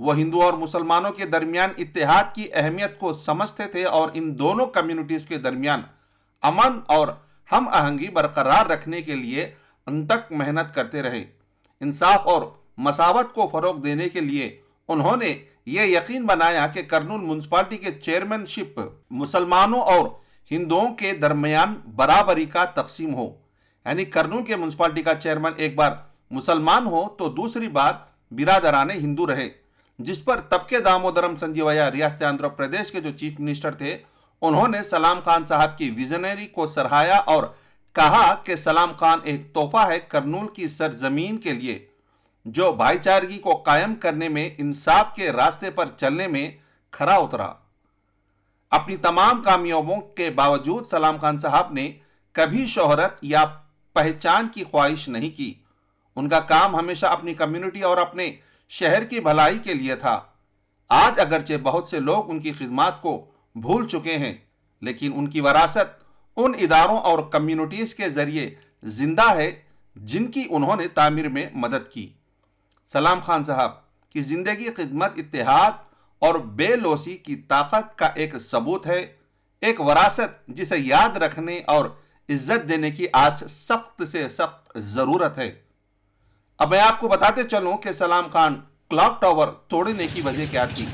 وہ ہندو اور مسلمانوں کے درمیان اتحاد کی اہمیت کو سمجھتے تھے اور ان دونوں کمیونٹیز کے درمیان امن اور ہم آہنگی برقرار رکھنے کے لیے انتھک محنت کرتے رہے۔ انصاف اور مساوات کو فروغ دینے کے لیے انہوں نے یہ یقین بنایا کہ کرنول میونسپلٹی کے چیئرمین شپ مسلمانوں اور ہندوؤں کے درمیان برابری کا تقسیم ہو، یعنی کرنول کے میونسپلٹی کا چیئرمین ایک بار مسلمان ہو تو دوسری بار برادران ہندو رہے، جس پر تب کے دامودرم سنجیویا ریاست آندھرا پردیش کے جو چیف منسٹر تھے انہوں نے سلام خان صاحب کی ویژنری کو سراہا اور کہا کہ سلام خان ایک تحفہ ہے کرنول کی سرزمین کے لیے، جو بھائی چارگی کو قائم کرنے میں انصاف کے راستے پر چلنے میں کھرا اترا۔ اپنی تمام کامیابیوں کے باوجود سلام خان صاحب نے کبھی شہرت یا پہچان کی خواہش نہیں کی۔ ان کا کام ہمیشہ اپنی کمیونٹی اور اپنے شہر کی بھلائی کے لیے تھا۔ آج اگرچہ بہت سے لوگ ان کی خدمات کو بھول چکے ہیں، لیکن ان کی وراثت ان اداروں اور کمیونٹیز کے ذریعے زندہ ہے جن کی انہوں نے تعمیر میں مدد کی۔ سلام خان صاحب کی زندگی خدمت، اتحاد اور بے لوثی کی طاقت کا ایک ثبوت ہے، ایک وراثت جسے یاد رکھنے اور عزت دینے کی آج سخت سے سخت ضرورت ہے۔ اب میں آپ کو بتاتے چلوں کہ سلام خان کلاک ٹاور توڑنے کی وجہ کیا تھی۔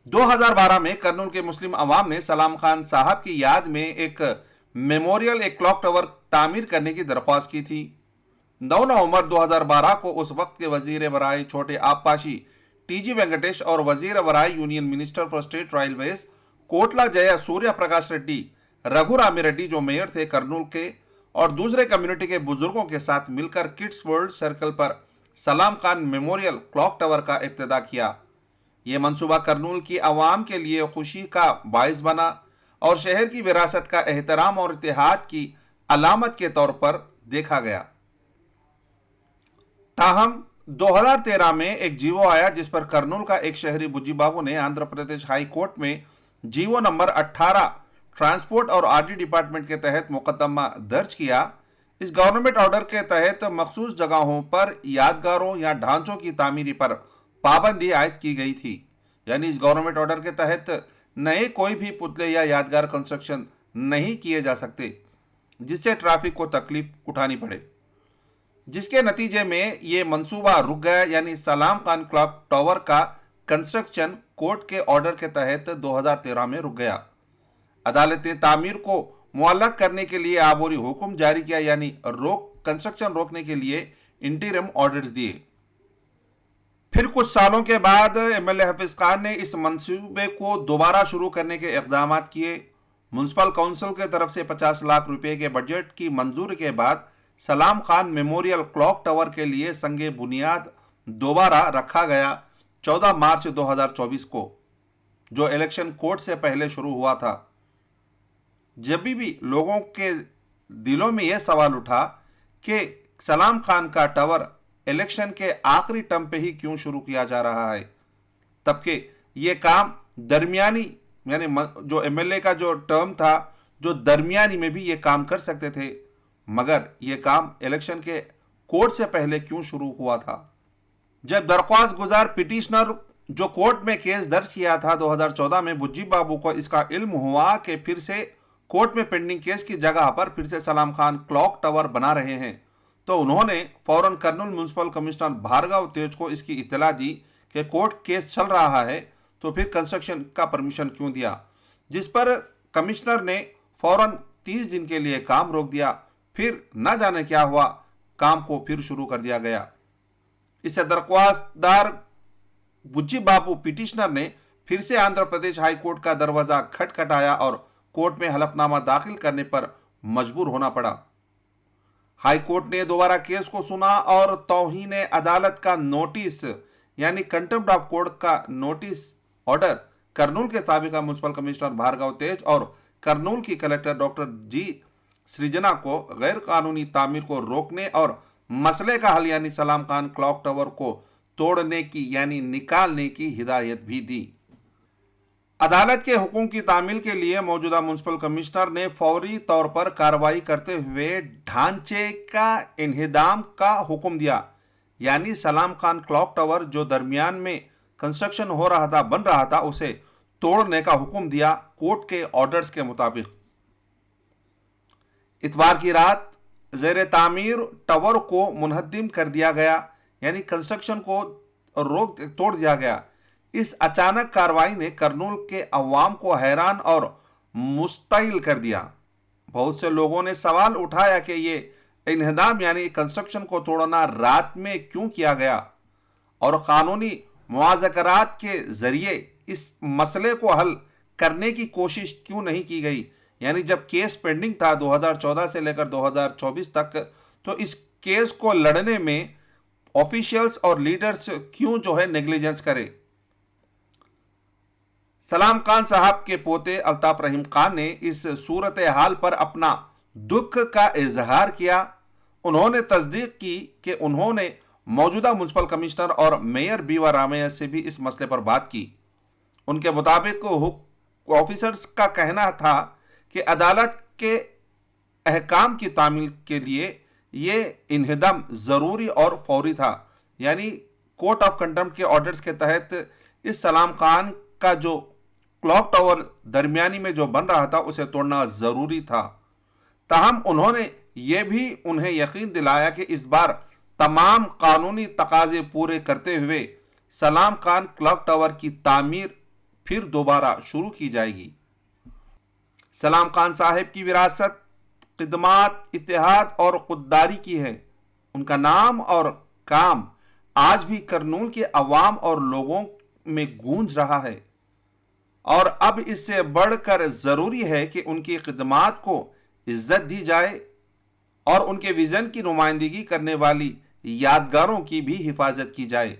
2012 میں کرنول کے مسلم عوام نے سلام خان صاحب کی یاد میں ایک میموریل، ایک کلاک ٹاور تعمیر کرنے کی درخواست کی تھی۔ 9 نومبر 2012 کو اس وقت کے وزیر برائے چھوٹے آبپاشی ٹی جی وینکٹیش اور وزیر برائے union minister for state railways Kotla Jaya Surya Prakash Reddy, Raghu Rami Reddy جو میئر تھے کرنول کے، اور دوسرے کمیونٹی کے بزرگوں کے ساتھ مل کر کڈس ورلڈ سرکل پر سلام خان میموریل کلاک ٹاور کا افتتاح کیا۔ یہ منصوبہ کرنول کی عوام کے لیے خوشی کا باعث بنا اور شہر کی وراثت کا احترام اور اتحاد کی علامت کے طور پر دیکھا گیا۔ تاہم 2013 میں ایک جیوو آیا جس پر کرنول کا ایک شہری بجی بابو نے آندھرا پردیش ہائی کورٹ میں جیوو نمبر 18 ٹرانسپورٹ اور آر ڈی ڈپارٹمنٹ کے تحت مقدمہ درج کیا۔ اس گورنمنٹ آرڈر کے تحت مخصوص جگہوں پر یادگاروں یا ڈھانچوں کی تعمیری پر پابندی عائد کی گئی تھی، یعنی اس گورنمنٹ آرڈر کے تحت نئے کوئی بھی پتلے یا یادگار کنسٹرکشن نہیں کیے جا سکتے جس سے ٹریفک کو تکلیف اٹھانی پڑے، جس کے نتیجے میں یہ منصوبہ رک گیا، یعنی سلام خان کلاک ٹاور کا کنسٹرکشن کورٹ کے آرڈر کے تحت 2013 میں رک گیا۔ عدالت نے تعمیر کو معلق کرنے کے لیے عبوری حکم جاری کیا، یعنی کنسٹرکشن روکنے کے لیے انٹرم آرڈرز دیے۔ پھر کچھ سالوں کے بعد M L A Hafeez Khan نے اس منصوبے کو دوبارہ شروع کرنے کے اقدامات کیے۔ میونسپل کونسل کے طرف سے 50 لاکھ روپے کے بجٹ کی منظوری کے بعد سلام خان میموریل کلاک ٹاور کے لیے سنگ بنیاد دوبارہ رکھا گیا 14 مارچ 2024 کو، جو الیکشن کوڈ سے پہلے شروع ہوا تھا۔ جب بھی لوگوں کے دلوں میں یہ سوال اٹھا کہ سلام خان کا ٹاور الیکشن کے آخری ٹرم پہ ہی کیوں شروع کیا جا رہا ہے، تب کہ یہ کام درمیانی، یعنی جو ایم ایل اے کا جو ٹرم تھا، جو درمیانی میں بھی یہ کام کر سکتے تھے، مگر یہ کام الیکشن کے کوڈ سے پہلے کیوں شروع ہوا تھا۔ جب درخواست گزار پٹیشنر جو کورٹ میں کیس درج کیا تھا 2014 میں، بجی بابو کو اس کا علم ہوا کہ پھر سے کورٹ میں پینڈنگ کیس کی جگہ پر پھر سے سلام خان کلاک ٹاور بنا رہے ہیں، تو انہوں نے فوراً کرنول میونسپل کمشنر بھارگو تیج کو اس کی اطلاع دی کہ کورٹ کیس چل رہا ہے، تو پھر کنسٹرکشن کا پرمیشن کیوں دیا، جس پر کمشنر نے فوراً 30 دن کے لیے کام روک دیا۔ پھر نہ جانے کیا ہوا، کام کو پھر شروع کر دیا گیا۔ اس سے درخواست دار بجی بابو پٹیشنر نے پھر سے آندھرا پردیش ہائی کورٹ کا دروازہ کھٹکھٹایا اور کورٹ میں حلف نامہ داخل کرنے پر مجبور ہونا پڑا۔ ہائی کورٹ نے دوبارہ کیس کو سنا اور توہین عدالت کا نوٹس، یعنی کنٹمپٹ آف کورٹ کا نوٹس آرڈر کرنول کے سابقہ میونسپل کمشنر بھارگو تیج اور کرنول کی کلکٹر ڈاکٹر جی سرجنا کو غیر قانونی تعمیر کو روکنے اور مسئلے کا حل، یعنی سلام خان کلاک ٹاور کو توڑنے کی، یعنی نکالنے کی ہدایت بھی دی۔ عدالت کے حکم کی تعمیل کے لیے موجودہ میونسپل کمشنر نے فوری طور پر کارروائی کرتے ہوئے ڈھانچے کا انہدام کا حکم دیا، یعنی سلام خان کلاک ٹاور جو درمیان میں کنسٹرکشن ہو رہا تھا، بن رہا تھا، اسے توڑنے کا حکم دیا کورٹ کے آرڈرز کے مطابق۔ اتوار کی رات زیر تعمیر ٹاور کو منہدم کر دیا گیا، یعنی کنسٹرکشن کو توڑ دیا گیا۔ اس اچانک کارروائی نے کرنول کے عوام کو حیران اور مشتعل کر دیا۔ بہت سے لوگوں نے سوال اٹھایا کہ یہ انہدام یعنی کنسٹرکشن کو توڑنا رات میں کیوں کیا گیا اور قانونی مذاکرات کے ذریعے اس مسئلے کو حل کرنے کی کوشش کیوں نہیں کی گئی، یعنی جب کیس پینڈنگ تھا 2014 سے لے کر 2024 تک، تو اس کیس کو لڑنے میں آفیشیلز اور لیڈرز کیوں نیگلیجنس کرے۔ سلام خان صاحب کے پوتے الطاف رحیم خان نے اس صورتحال پر اپنا دکھ کا اظہار کیا۔ انہوں نے تصدیق کی کہ انہوں نے موجودہ میونسپل کمشنر اور میئر بیوا رامیہ سے بھی اس مسئلے پر بات کی۔ ان کے مطابق آفیسرز کا کہنا تھا کہ عدالت کے احکام کی تعمیل کے لیے یہ انہدام ضروری اور فوری تھا، یعنی کورٹ آف کنٹمپٹ کے آرڈرز کے تحت اس سلام خان کا جو کلاک ٹاور درمیانی میں جو بن رہا تھا اسے توڑنا ضروری تھا۔ تاہم انہوں نے یہ بھی انہیں یقین دلایا کہ اس بار تمام قانونی تقاضے پورے کرتے ہوئے سلام خان کلاک ٹاور کی تعمیر پھر دوبارہ شروع کی جائے گی۔ سلام خان صاحب کی وراثت خدمات، اتحاد اور خودداری کی ہے۔ ان کا نام اور کام آج بھی کرنول کے عوام اور لوگوں میں گونج رہا ہے، اور اب اس سے بڑھ کر ضروری ہے کہ ان کی خدمات کو عزت دی جائے اور ان کے ویژن کی نمائندگی کرنے والی یادگاروں کی بھی حفاظت کی جائے۔